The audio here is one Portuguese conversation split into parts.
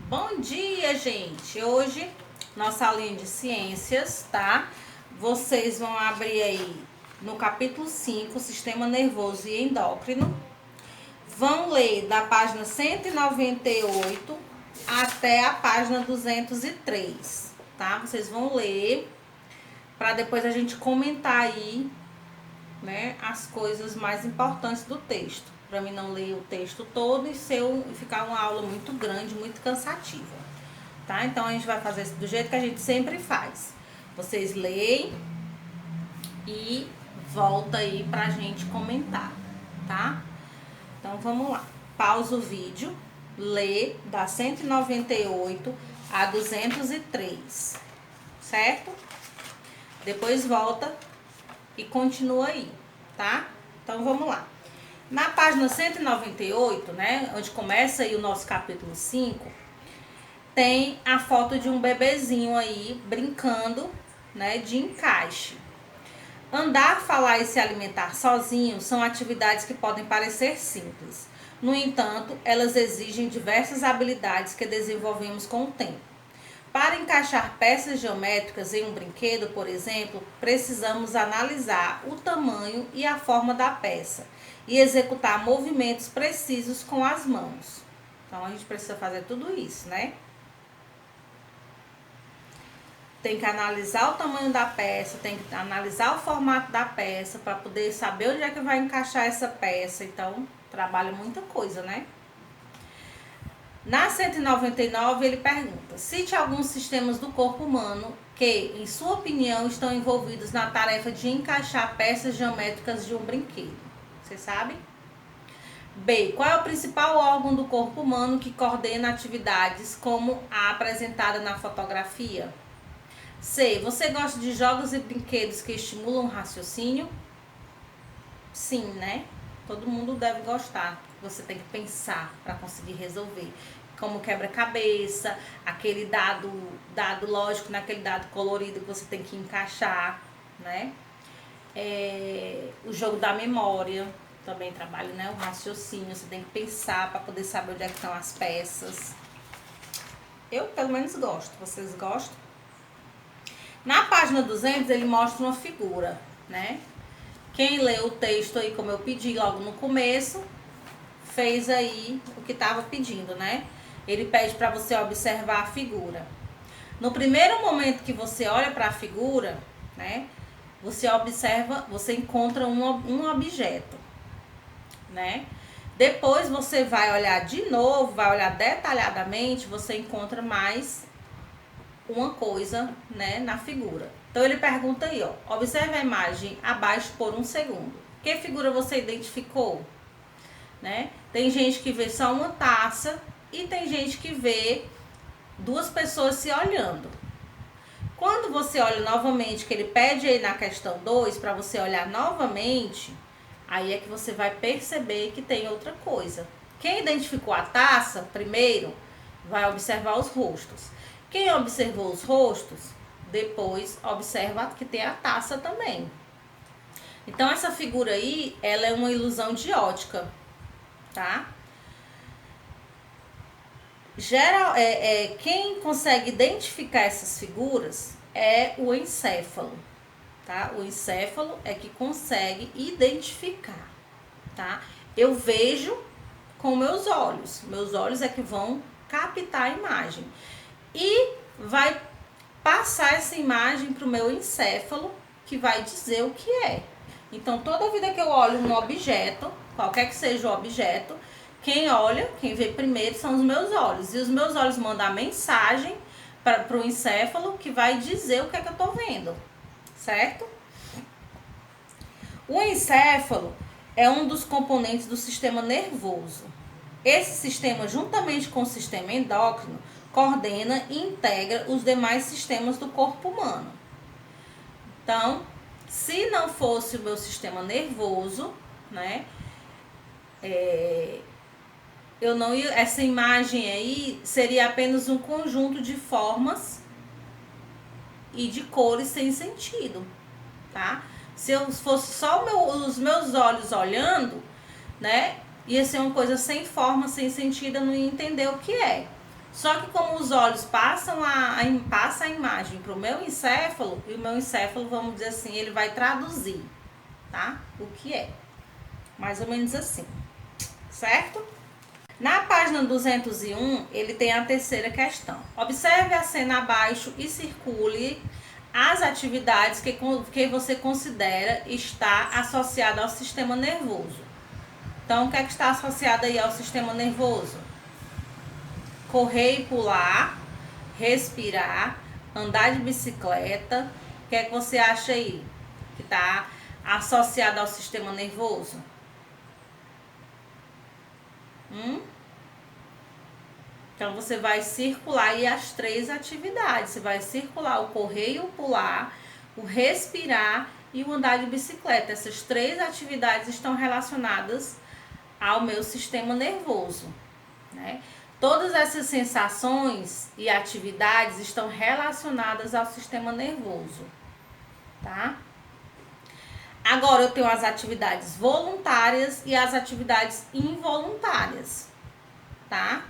Bom dia, gente! Hoje, nossa aulinha de ciências, tá? Vocês vão abrir aí no capítulo 5, Sistema Nervoso e Endócrino. Vão ler da página 198 até a página 203, tá? Vocês vão ler para depois a gente comentar aí, né, as coisas mais importantes do texto. Para mim não ler o texto todo e ficar uma aula muito grande, muito cansativa, tá? Então a gente vai fazer do jeito que a gente sempre faz. Vocês leem e volta aí pra gente comentar, tá? Então vamos lá. Pausa o vídeo, lê da 198 a 203, certo? Depois volta e continua aí, tá? Então vamos lá. Na página 198, né, onde começa aí o nosso capítulo 5, tem a foto de um bebezinho aí brincando, né, de encaixe. Andar, falar e se alimentar sozinho são atividades que podem parecer simples. No entanto, elas exigem diversas habilidades que desenvolvemos com o tempo. Para encaixar peças geométricas em um brinquedo, por exemplo, precisamos analisar o tamanho e a forma da peça e executar movimentos precisos com as mãos. Então, a gente precisa fazer tudo isso, né? Tem que analisar o tamanho da peça, tem que analisar o formato da peça para poder saber onde é que vai encaixar essa peça. Então, trabalha muita coisa, né? Na 199, ele pergunta: cite alguns sistemas do corpo humano que, em sua opinião, estão envolvidos na tarefa de encaixar peças geométricas de um brinquedo. Você sabe? B. Qual é o principal órgão do corpo humano que coordena atividades como a apresentada na fotografia? C. Você gosta de jogos e brinquedos que estimulam o raciocínio? Sim, né? Todo mundo deve gostar. Você tem que pensar para conseguir resolver. Como quebra-cabeça, aquele dado lógico, naquele dado colorido que você tem que encaixar, né? O jogo da memória também trabalha, né? O raciocínio, você tem que pensar para poder saber onde é que estão as peças. Eu, pelo menos, gosto. Vocês gostam? Na página 200, ele mostra uma figura, né? Quem leu o texto aí, como eu pedi logo no começo, fez aí o que estava pedindo, né? Ele pede para você observar a figura. No primeiro momento que você olha para a figura, né? Você observa, você encontra um objeto, né? Depois você vai olhar de novo, vai olhar detalhadamente, você encontra mais uma coisa, né, na figura. Então ele pergunta aí, ó, observe a imagem abaixo por um segundo. Que figura você identificou? Né? Tem gente que vê só uma taça e tem gente que vê duas pessoas se olhando. Quando você olha novamente, que ele pede aí na questão 2 para você olhar novamente, aí é que você vai perceber que tem outra coisa. Quem identificou a taça primeiro vai observar os rostos. Quem observou os rostos, depois observa que tem a taça também. Então essa figura aí, ela é uma ilusão de ótica, tá? Quem consegue identificar essas figuras é o encéfalo, tá? O encéfalo é que consegue identificar, tá? Eu vejo com meus olhos é que vão captar a imagem e vai passar essa imagem para o meu encéfalo, que vai dizer o que é. Então, toda vida que eu olho um objeto, qualquer que seja o objeto, quem vê primeiro são os meus olhos. E os meus olhos mandam a mensagem para o encéfalo, que vai dizer o que é que eu estou vendo, certo? O encéfalo é um dos componentes do sistema nervoso. Esse sistema, juntamente com o sistema endócrino, coordena e integra os demais sistemas do corpo humano. Então, se não fosse o meu sistema nervoso, né, essa imagem aí seria apenas um conjunto de formas e de cores sem sentido, tá? Se eu fosse só os meus olhos olhando, né, ia ser uma coisa sem forma, sem sentido, eu não ia entender o que é. Só que como os olhos passam passa a imagem para o meu encéfalo, e o meu encéfalo, vamos dizer assim, ele vai traduzir, tá? O que é. Mais ou menos assim, certo? Na página 201, ele tem a terceira questão. Observe a cena abaixo e circule as atividades que você considera estar associada ao sistema nervoso. Então, o que é que está associado aí ao sistema nervoso? Correr e pular, respirar, andar de bicicleta. O que é que você acha aí que está associado ao sistema nervoso? Então, você vai circular aí as três atividades. Você vai circular o correr e o pular, o respirar e o andar de bicicleta. Essas três atividades estão relacionadas ao meu sistema nervoso, né? Todas essas sensações e atividades estão relacionadas ao sistema nervoso, tá? Agora eu tenho as atividades voluntárias e as atividades involuntárias, tá?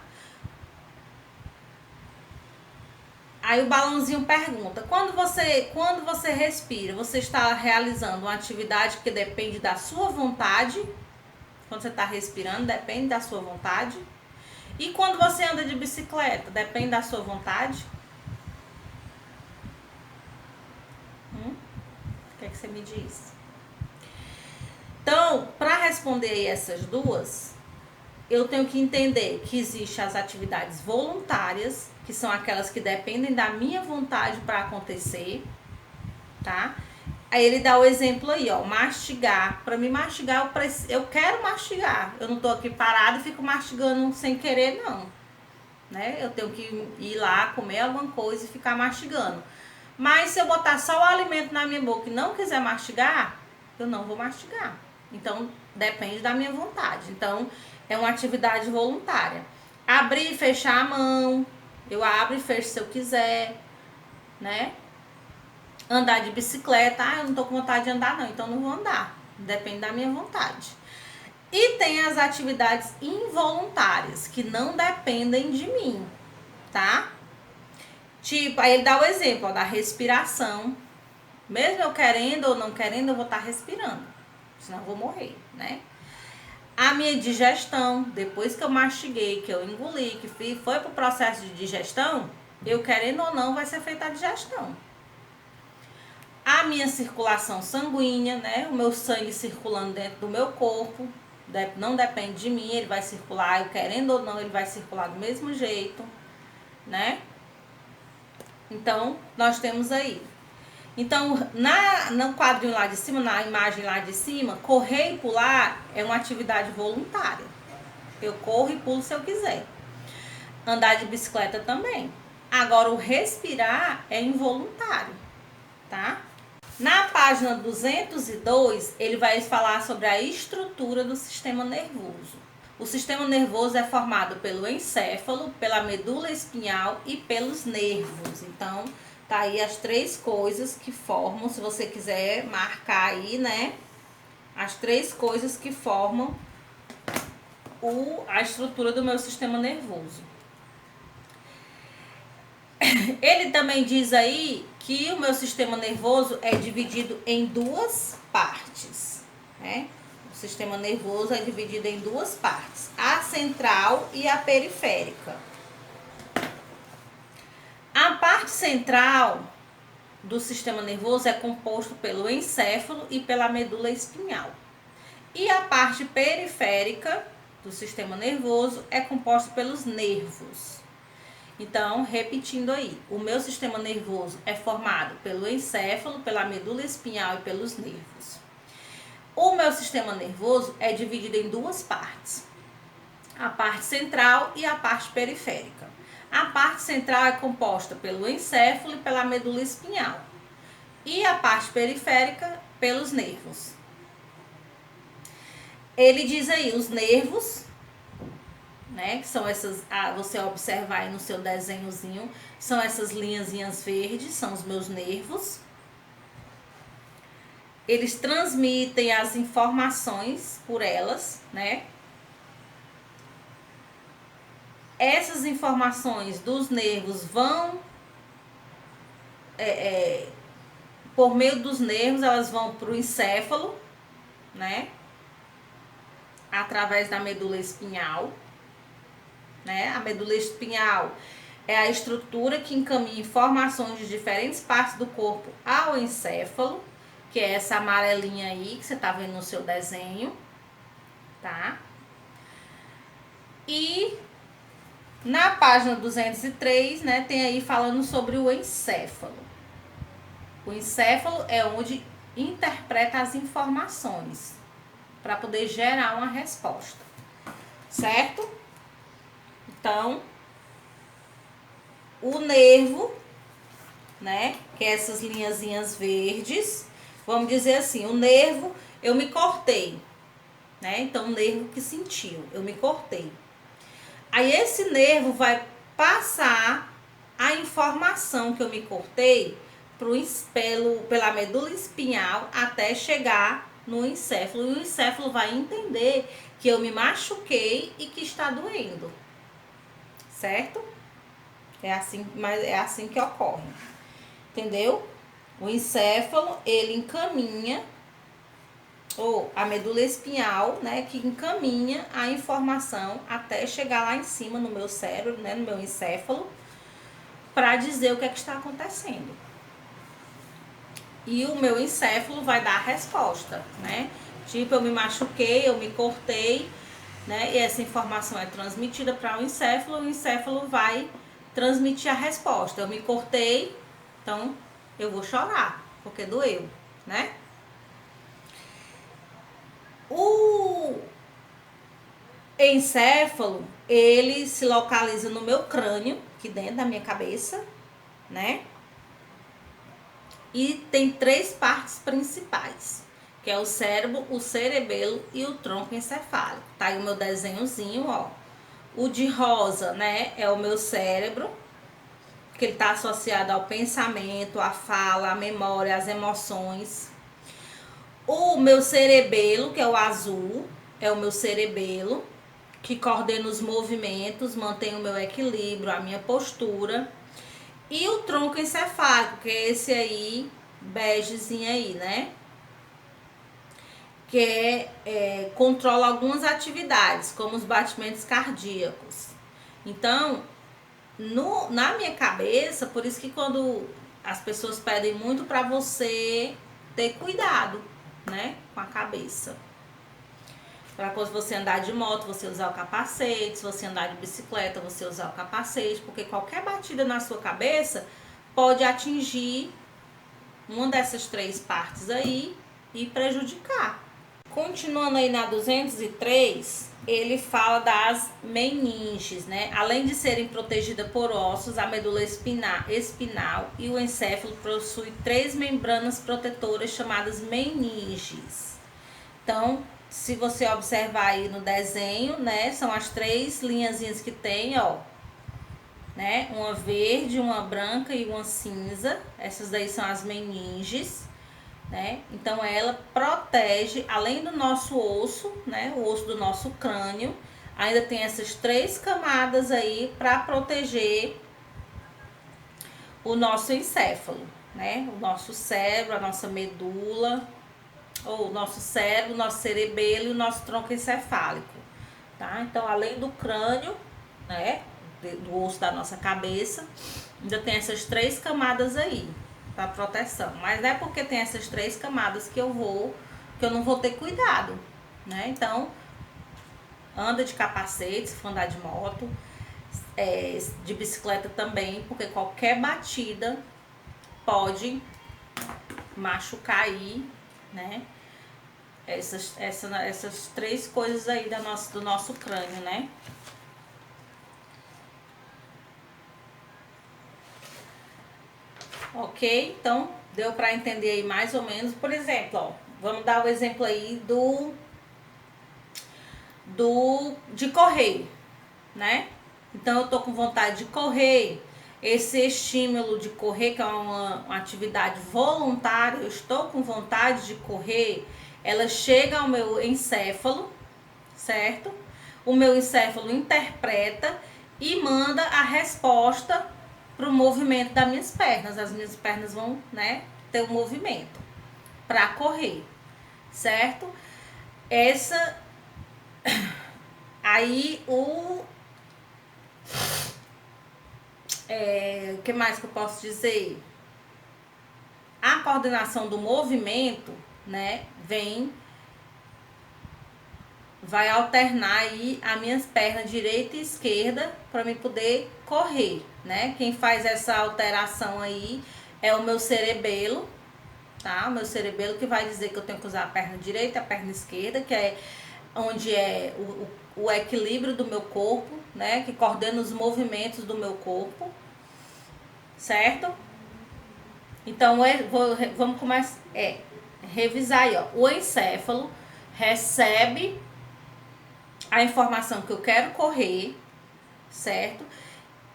Aí o balãozinho pergunta: quando você respira, você está realizando uma atividade que depende da sua vontade? Quando você está respirando, depende da sua vontade. E quando você anda de bicicleta, depende da sua vontade? O que é que você me diz? Então, para responder aí essas duas, eu tenho que entender que existem as atividades voluntárias, que são aquelas que dependem da minha vontade para acontecer, tá? Aí ele dá o exemplo aí, ó, mastigar. Para mim mastigar, eu quero mastigar. Eu não tô aqui parado e fico mastigando sem querer, não. Né? Eu tenho que ir lá, comer alguma coisa e ficar mastigando. Mas se eu botar só o alimento na minha boca e não quiser mastigar, eu não vou mastigar. Então, depende da minha vontade. Então, é uma atividade voluntária. Abrir e fechar a mão. Eu abro e fecho se eu quiser, né? Andar de bicicleta, eu não tô com vontade de andar não, então não vou andar. Depende da minha vontade. E tem as atividades involuntárias, que não dependem de mim, tá? Tipo, aí ele dá o exemplo, ó, da respiração. Mesmo eu querendo ou não querendo, eu vou estar respirando. Senão eu vou morrer, né? A minha digestão, depois que eu mastiguei, que eu engoli, que foi pro processo de digestão, eu querendo ou não, vai ser feita a digestão. A minha circulação sanguínea, né? O meu sangue circulando dentro do meu corpo, não depende de mim, ele vai circular, eu querendo ou não, ele vai circular do mesmo jeito, né? Então, nós temos aí. Então, no quadrinho lá de cima, na imagem lá de cima, correr e pular é uma atividade voluntária. Eu corro e pulo se eu quiser. Andar de bicicleta também. Agora, o respirar é involuntário, tá? Na página 202, ele vai falar sobre a estrutura do sistema nervoso. O sistema nervoso é formado pelo encéfalo, pela medula espinhal e pelos nervos. Então, tá aí as três coisas que formam, se você quiser marcar aí, né? As três coisas que formam a estrutura do meu sistema nervoso. Ele também diz aí que o meu sistema nervoso é dividido em duas partes, né? O sistema nervoso é dividido em duas partes, a central e a periférica. A parte central do sistema nervoso é composto pelo encéfalo e pela medula espinhal. E a parte periférica do sistema nervoso é composta pelos nervos. Então, repetindo aí, o meu sistema nervoso é formado pelo encéfalo, pela medula espinhal e pelos nervos. O meu sistema nervoso é dividido em duas partes, a parte central e a parte periférica. A parte central é composta pelo encéfalo e pela medula espinhal, e a parte periférica pelos nervos. Ele diz aí, os nervos, né, que são essas, você observar aí no seu desenhozinho, são essas linhazinhas verdes, são os meus nervos. Eles transmitem as informações por elas, né? essas informações dos nervos vão, por meio dos nervos, elas vão para o encéfalo, né? Através da medula espinhal, né? A medula espinhal é a estrutura que encaminha informações de diferentes partes do corpo ao encéfalo, que é essa amarelinha aí que você tá vendo no seu desenho, tá? E na página 203, né, tem aí falando sobre o encéfalo. O encéfalo é onde interpreta as informações para poder gerar uma resposta, certo? Então, o nervo, né, que é essas linhazinhas verdes, vamos dizer assim, o nervo, eu me cortei, né? Então, o nervo que sentiu, eu me cortei. Aí, esse nervo vai passar a informação que eu me cortei pela medula espinhal até chegar no encéfalo. E o encéfalo vai entender que eu me machuquei e que está doendo, certo? É assim, mas é assim que ocorre, entendeu? O encéfalo, ele encaminha, ou a medula espinhal, né, que encaminha a informação até chegar lá em cima no meu cérebro, né, no meu encéfalo, para dizer o que é que está acontecendo. E o meu encéfalo vai dar a resposta, né? Tipo, eu me machuquei, eu me cortei, né? E essa informação é transmitida para o encéfalo vai transmitir a resposta. Eu me cortei, então eu vou chorar, porque doeu, né? O encéfalo, ele se localiza no meu crânio, aqui dentro da minha cabeça, né? E tem 3 partes principais, que é o cérebro, o cerebelo e o tronco encefálico. Tá aí o meu desenhozinho, ó. O de rosa, né, é o meu cérebro, que ele tá associado ao pensamento, à fala, à memória, às emoções. O meu cerebelo, que é o azul, é o meu cerebelo, que coordena os movimentos, mantém o meu equilíbrio, a minha postura. E o tronco encefálico, que é esse aí, begezinho aí, né? Que controla algumas atividades, como os batimentos cardíacos. Então, na minha cabeça, por isso que quando as pessoas pedem muito para você ter cuidado, né? Com a cabeça. Para quando você andar de moto, você usar o capacete. Se você andar de bicicleta, você usar o capacete. Porque qualquer batida na sua cabeça pode atingir uma dessas 3 partes aí e prejudicar. Continuando aí na 203, ele fala das meninges, né? Além de serem protegidas por ossos, a medula espinal e o encéfalo possui 3 membranas protetoras chamadas meninges. Então, se você observar aí no desenho, né, são as 3 linhazinhas que tem, ó, né, uma verde, uma branca e uma cinza. Essas daí são as meninges, né? Então ela protege, além do nosso osso, né, o osso do nosso crânio, ainda tem essas 3 camadas aí para proteger o nosso encéfalo, né? O nosso cérebro, a nossa medula, ou o nosso cérebro, o nosso cerebelo e o nosso tronco encefálico, tá? Então, além do crânio, né, do osso da nossa cabeça, ainda tem essas 3 camadas aí para proteção. Mas não é porque tem essas 3 camadas que eu não vou ter cuidado, né? Então, anda de capacete, se for andar de moto, de bicicleta também, porque qualquer batida pode machucar aí, né? Essas 3 coisas aí do nosso crânio, né? Ok? Então, deu para entender aí mais ou menos. Por exemplo, ó, vamos dar o exemplo aí de correr, né? Então, eu tô com vontade de correr. Esse estímulo de correr, que é uma atividade voluntária, eu estou com vontade de correr, ela chega ao meu encéfalo, certo? O meu encéfalo interpreta e manda a resposta para o movimento das minhas pernas. As minhas pernas vão, né, ter um movimento para correr, certo? Essa aí o que mais que eu posso dizer? A coordenação do movimento, né, vai alternar aí as minhas pernas direita e esquerda para mim poder correr, né? Quem faz essa alteração aí é o meu cerebelo, tá? O meu cerebelo que vai dizer que eu tenho que usar a perna direita e a perna esquerda, que é onde é o equilíbrio do meu corpo, né? Que coordena os movimentos do meu corpo, certo? Então, vamos começar. Revisar aí, ó. O encéfalo recebe a informação que eu quero correr, certo?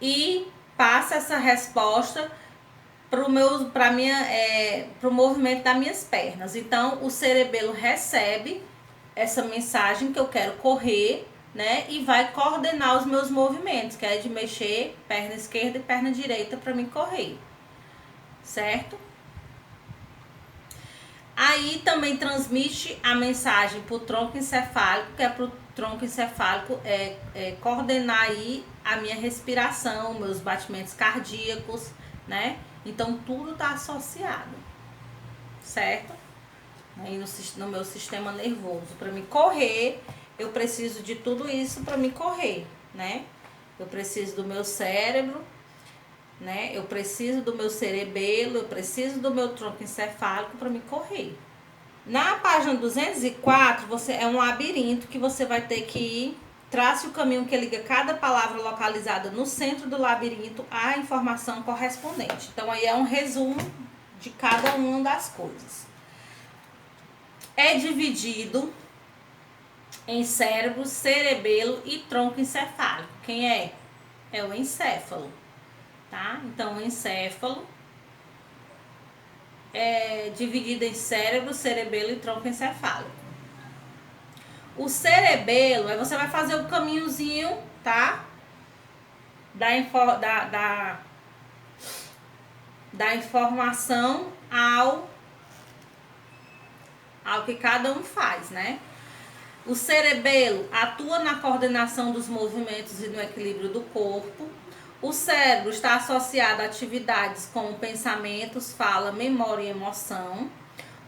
E passa essa resposta pro movimento das minhas pernas. Então, o cerebelo recebe essa mensagem que eu quero correr, né? E vai coordenar os meus movimentos, que é de mexer perna esquerda e perna direita para mim correr, certo? Aí também transmite a mensagem para o tronco encefálico, que é para o tronco encefálico coordenar aí a minha respiração, meus batimentos cardíacos, né? Então tudo está associado, certo? Aí no meu sistema nervoso. Para me correr, eu preciso de tudo isso para me correr, né? Eu preciso do meu cérebro, né? Eu preciso do meu cerebelo, eu preciso do meu tronco encefálico para me correr. Na página 204, é um labirinto que você vai ter que ir. Trace o caminho que liga cada palavra localizada no centro do labirinto à informação correspondente. Então, aí é um resumo de cada uma das coisas. É dividido em cérebro, cerebelo e tronco encefálico. Quem é? É o encéfalo, tá? Então, o encéfalo é dividido em cérebro, cerebelo e tronco encefálico. O cerebelo, aí você vai fazer o caminhozinho, tá? Da informação ao que cada um faz, né? O cerebelo atua na coordenação dos movimentos e no equilíbrio do corpo. O cérebro está associado a atividades como pensamentos, fala, memória e emoção.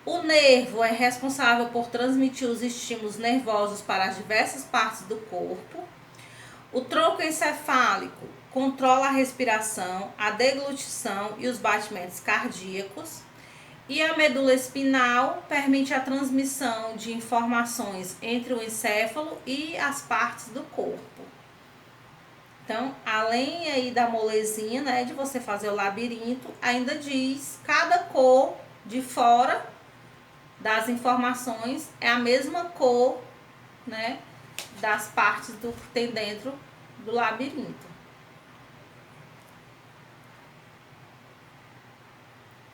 O nervo é responsável por transmitir os estímulos nervosos para as diversas partes do corpo. O tronco encefálico controla a respiração, a deglutição e os batimentos cardíacos. E a medula espinal permite a transmissão de informações entre o encéfalo e as partes do corpo. Então, além aí da molezinha, né, de você fazer o labirinto, ainda diz cada cor de fora das informações é a mesma cor, né, das partes que tem dentro do labirinto.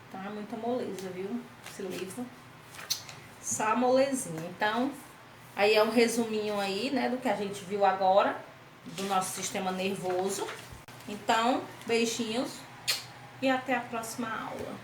Então é muita moleza, viu? Esse livro. Só a molezinha. Então, aí é um resuminho aí, né, do que a gente viu agora, do nosso sistema nervoso. Então, beijinhos e até a próxima aula.